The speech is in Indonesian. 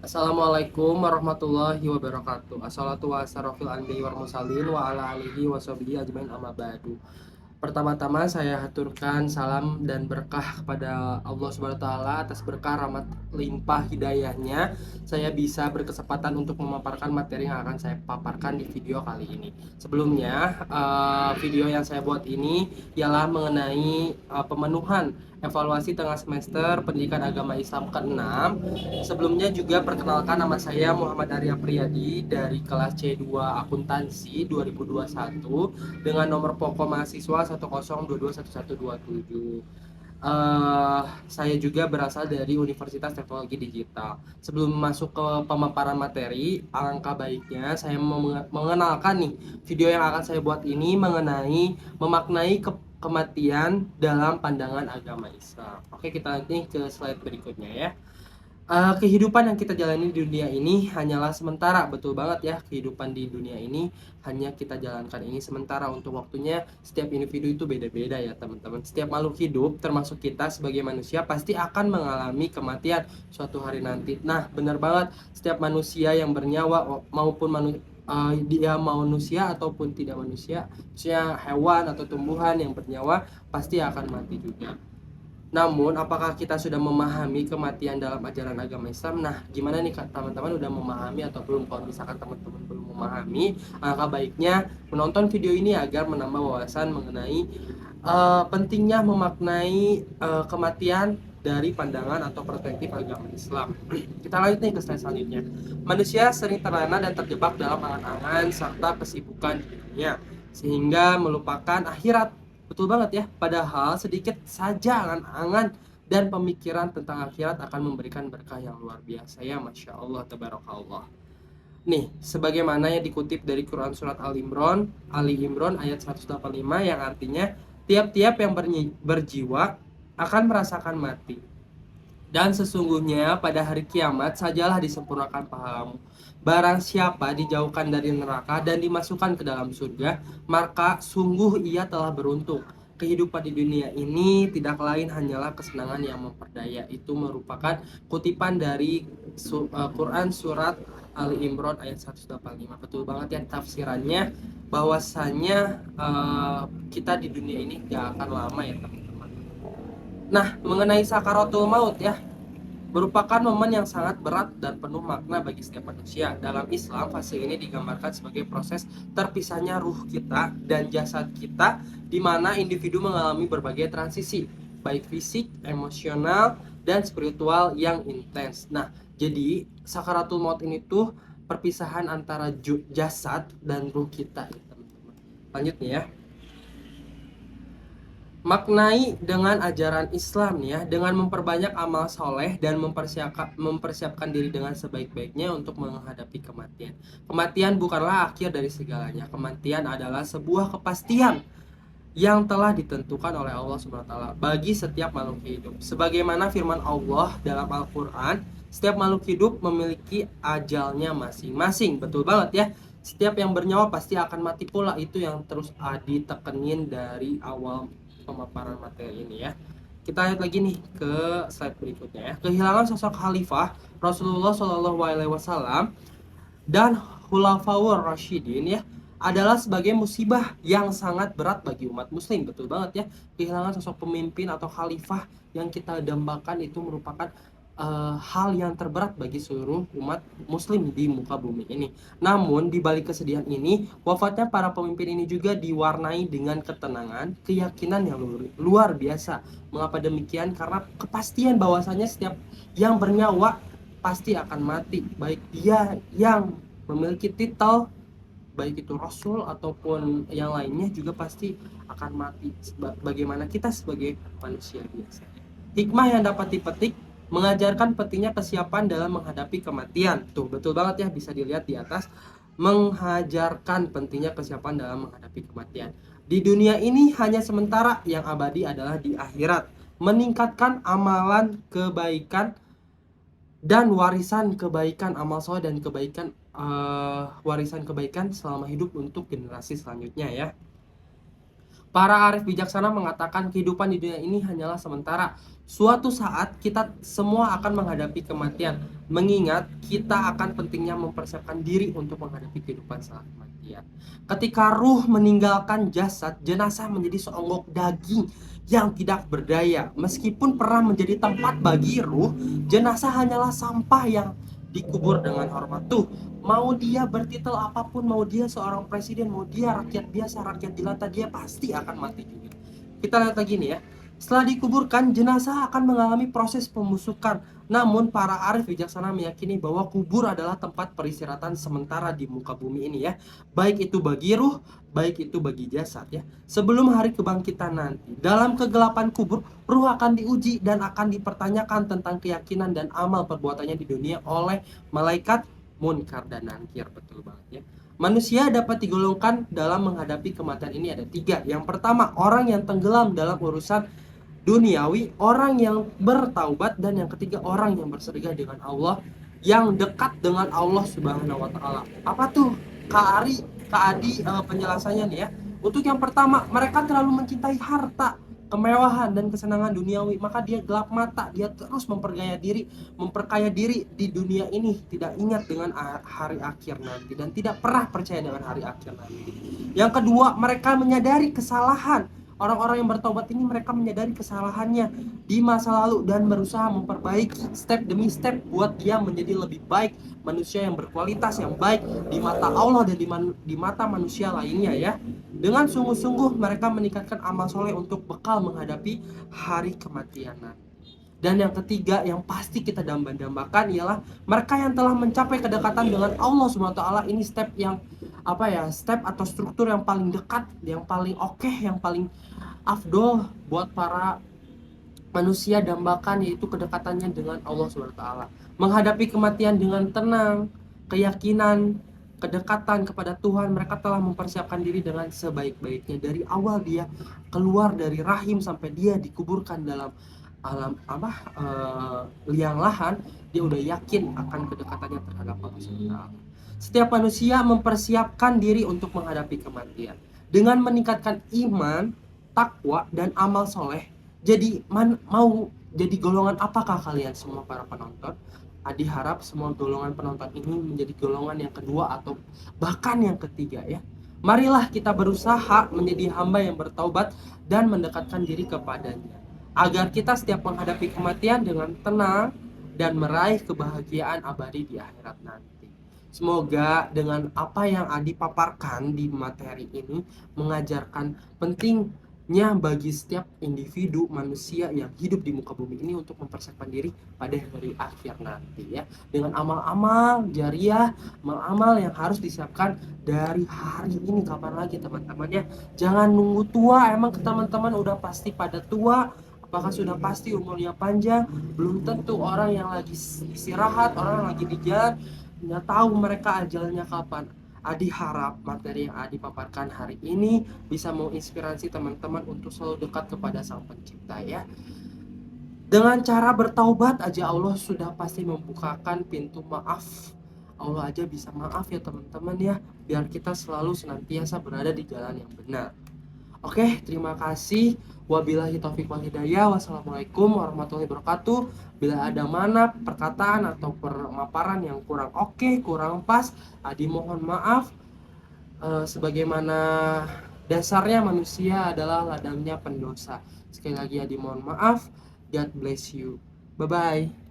Assalamualaikum warahmatullahi wabarakatuh. Assalatu wassalamu anbiya wal mursalin wa ala alihi wa sahbihi ajmain amma ba'du. Pertama-tama saya haturkan salam dan berkah kepada Allah Subhanahu wa taala atas berkah rahmat limpah hidayahnya saya bisa berkesempatan untuk memaparkan materi yang akan saya paparkan di video kali ini. Sebelumnya, video yang saya buat ini ialah mengenai pemenuhan evaluasi tengah semester Pendidikan Agama Islam ke-6. Sebelumnya juga perkenalkan, nama saya Muhammad Arya Priyadi dari kelas C2 Akuntansi 2021 dengan nomor pokok mahasiswa 102211127. Saya juga berasal dari Universitas Teknologi Digital. Sebelum masuk ke pemaparan materi, alangkah baiknya saya mengenalkan nih video yang akan saya buat ini mengenai memaknai kematian dalam pandangan agama Islam. Oke, kita nanti ke slide berikutnya ya. Kehidupan yang kita jalani di dunia ini hanyalah sementara, betul banget ya. Kehidupan di dunia ini hanya kita jalankan ini sementara, untuk waktunya setiap individu itu beda-beda ya teman-teman. Setiap makhluk hidup termasuk kita sebagai manusia pasti akan mengalami kematian suatu hari nanti. Nah, benar banget, setiap manusia yang bernyawa maupun dia manusia ataupun tidak manusia, misalnya hewan atau tumbuhan yang bernyawa pasti akan mati juga. Namun, apakah kita sudah memahami kematian dalam ajaran agama Islam? Nah, gimana nih teman-teman, udah memahami atau belum? Kalau misalkan teman-teman belum memahami, alangkah baiknya menonton video ini agar menambah wawasan mengenai pentingnya memaknai kematian dari pandangan atau perspektif agama Islam. Kita lanjut nih ke slide selanjutnya. Manusia sering terlena dan terjebak dalam angan-angan serta kesibukan di dunia, sehingga melupakan akhirat. Betul banget ya, padahal sedikit saja angan-angan dan pemikiran tentang akhirat akan memberikan berkah yang luar biasa ya, Masya Allah, tabarakallah. Nih, sebagaimana yang dikutip dari Quran Surat Ali Imran ayat 185 yang artinya, tiap-tiap yang berjiwa akan merasakan mati. Dan sesungguhnya pada hari kiamat sajalah disempurnakan pahalamu. Barang siapa dijauhkan dari neraka dan dimasukkan ke dalam surga, maka sungguh ia telah beruntung. Kehidupan di dunia ini tidak lain hanyalah kesenangan yang memperdaya. Itu merupakan kutipan dari Quran Surat Ali Imran ayat 185. Betul banget ya tafsirannya, bahwasanya kita di dunia ini gak akan lama ya teman-teman. Nah, mengenai sakaratul maut ya, merupakan momen yang sangat berat dan penuh makna bagi setiap manusia. Dalam Islam, fase ini digambarkan sebagai proses terpisahnya ruh kita dan jasad kita, di mana individu mengalami berbagai transisi, baik fisik, emosional, dan spiritual yang intens. Nah, jadi sakaratul maut ini tuh perpisahan antara jasad dan ruh kita ya teman-teman. Lanjut nih ya. Maknai dengan ajaran Islam ya, dengan memperbanyak amal soleh dan mempersiapkan diri dengan sebaik-baiknya untuk menghadapi kematian. Kematian bukanlah akhir dari segalanya. Kematian adalah sebuah kepastian yang telah ditentukan oleh Allah Subhanahu wa taala bagi setiap makhluk hidup. Sebagaimana firman Allah dalam Al-Qur'an, setiap makhluk hidup memiliki ajalnya masing-masing. Betul banget ya. Setiap yang bernyawa pasti akan mati pula. Itu yang terus ditekenin dari awal pemaparan materi ini ya. Kita lihat lagi nih ke slide berikutnya ya. Kehilangan sosok khalifah Rasulullah Shallallahu Alaihi Wasallam dan Khulafaur Rasyidin ya adalah sebagai musibah yang sangat berat bagi umat muslim. Betul banget ya, kehilangan sosok pemimpin atau khalifah yang kita dambakan itu merupakan hal yang terberat bagi seluruh umat muslim di muka bumi ini. Namun di balik kesedihan ini, wafatnya para pemimpin ini juga diwarnai dengan ketenangan, keyakinan yang luar biasa. Mengapa demikian? Karena kepastian bahwasanya setiap yang bernyawa pasti akan mati, baik dia yang memiliki titel, baik itu rasul ataupun yang lainnya, juga pasti akan mati. Bagaimana kita sebagai manusia biasa. Hikmah yang dapat dipetik mengajarkan pentingnya kesiapan dalam menghadapi kematian. Tuh, betul banget ya, bisa dilihat di atas. Mengajarkan pentingnya kesiapan dalam menghadapi kematian. Di dunia ini hanya sementara, yang abadi adalah di akhirat. Meningkatkan amalan kebaikan dan warisan kebaikan, amal soleh dan kebaikan, warisan kebaikan selama hidup untuk generasi selanjutnya ya. Para arif bijaksana mengatakan kehidupan di dunia ini hanyalah sementara. Suatu saat kita semua akan menghadapi kematian. mengingat kita akan pentingnya mempersiapkan diri untuk menghadapi kehidupan setelah kematian. Ketika ruh meninggalkan jasad, jenazah menjadi seonggok daging yang tidak berdaya. Meskipun pernah menjadi tempat bagi ruh, jenazah hanyalah sampah yang dikubur dengan hormat. Tuh, mau dia bertitel apapun, mau dia seorang presiden, mau dia rakyat biasa, rakyat jelata, dia pasti akan mati juga. Kita lihat lagi nih ya. Setelah dikuburkan, jenazah akan mengalami proses pembusukan. Namun para arif bijaksana meyakini bahwa kubur adalah tempat peristirahatan sementara di muka bumi ini ya. Baik itu bagi ruh, baik itu bagi jasad ya. Sebelum hari kebangkitan nanti, dalam kegelapan kubur, ruh akan diuji dan akan dipertanyakan tentang keyakinan dan amal perbuatannya di dunia oleh malaikat munkar dan nakir. Betul banget ya. Manusia dapat digolongkan dalam menghadapi kematian ini ada 3. Yang pertama, orang yang tenggelam dalam urusan duniawi, orang yang bertaubat, dan yang ketiga, orang yang bersedekah dengan Allah, yang dekat dengan Allah Subhanahu wa taala. Apa tuh Kak Adi penjelasannya nih ya. Untuk yang pertama, mereka terlalu mencintai harta, kemewahan dan kesenangan duniawi, maka dia gelap mata, dia terus memperkaya diri di dunia ini, tidak ingat dengan hari akhir nanti dan tidak pernah percaya dengan hari akhir nanti. Yang kedua, mereka menyadari kesalahan. Orang-orang yang bertobat ini mereka menyadari kesalahannya di masa lalu dan berusaha memperbaiki step demi step buat dia menjadi lebih baik, manusia yang berkualitas, yang baik di mata Allah dan di mata manusia lainnya ya. Dengan sungguh-sungguh mereka meningkatkan amal soleh untuk bekal menghadapi hari kematian nanti. Dan yang ketiga yang pasti kita dambakan ialah mereka yang telah mencapai kedekatan dengan Allah SWT. Ini step yang step atau struktur yang paling dekat, yang paling oke, yang paling afdol buat para manusia dambakan, yaitu kedekatannya dengan Allah SWT. Menghadapi kematian dengan tenang, keyakinan, kedekatan kepada Tuhan, mereka telah mempersiapkan diri dengan sebaik-baiknya. Dari awal dia keluar dari rahim sampai dia dikuburkan dalam alam liang lahan, dia udah yakin akan kedekatannya terhadap Allah SWT. Setiap manusia mempersiapkan diri untuk menghadapi kematian dengan meningkatkan iman, takwa, dan amal soleh. Jadi mau jadi golongan apakah kalian semua para penonton? Adi harap semua golongan penonton ini menjadi golongan yang kedua atau bahkan yang ketiga ya. Marilah kita berusaha menjadi hamba yang bertaubat dan mendekatkan diri kepadanya, agar kita setiap menghadapi kematian dengan tenang dan meraih kebahagiaan abadi di akhirat nanti. Semoga dengan apa yang Adi paparkan di materi ini mengajarkan pentingnya bagi setiap individu manusia yang hidup di muka bumi ini untuk mempersiapkan diri pada hari akhir nanti ya. Dengan amal-amal jariah, amal-amal yang harus disiapkan dari hari ini. Kapan lagi teman-teman ya. Jangan nunggu tua, emang teman-teman udah pasti pada tua. Apakah sudah pasti umurnya panjang? Belum tentu. Orang yang lagi istirahat, orang yang lagi di jalan, nggak tahu mereka ajalnya kapan. Adi harap materi yang Adi paparkan hari ini bisa menginspirasi teman-teman untuk selalu dekat kepada Sang Pencipta ya. Dengan cara bertaubat aja Allah sudah pasti membukakan pintu maaf. Allah aja bisa maaf ya teman-teman ya, biar kita selalu senantiasa berada di jalan yang benar. Oke, terima kasih. Wabillahi taufiq wal hidayah. Wassalamualaikum warahmatullahi wabarakatuh. Bila ada mana perkataan atau pemaparan yang kurang oke, kurang pas, Adi mohon maaf. Sebagaimana dasarnya manusia adalah ladangnya pendosa. Sekali lagi Adi mohon maaf. God bless you. Bye bye.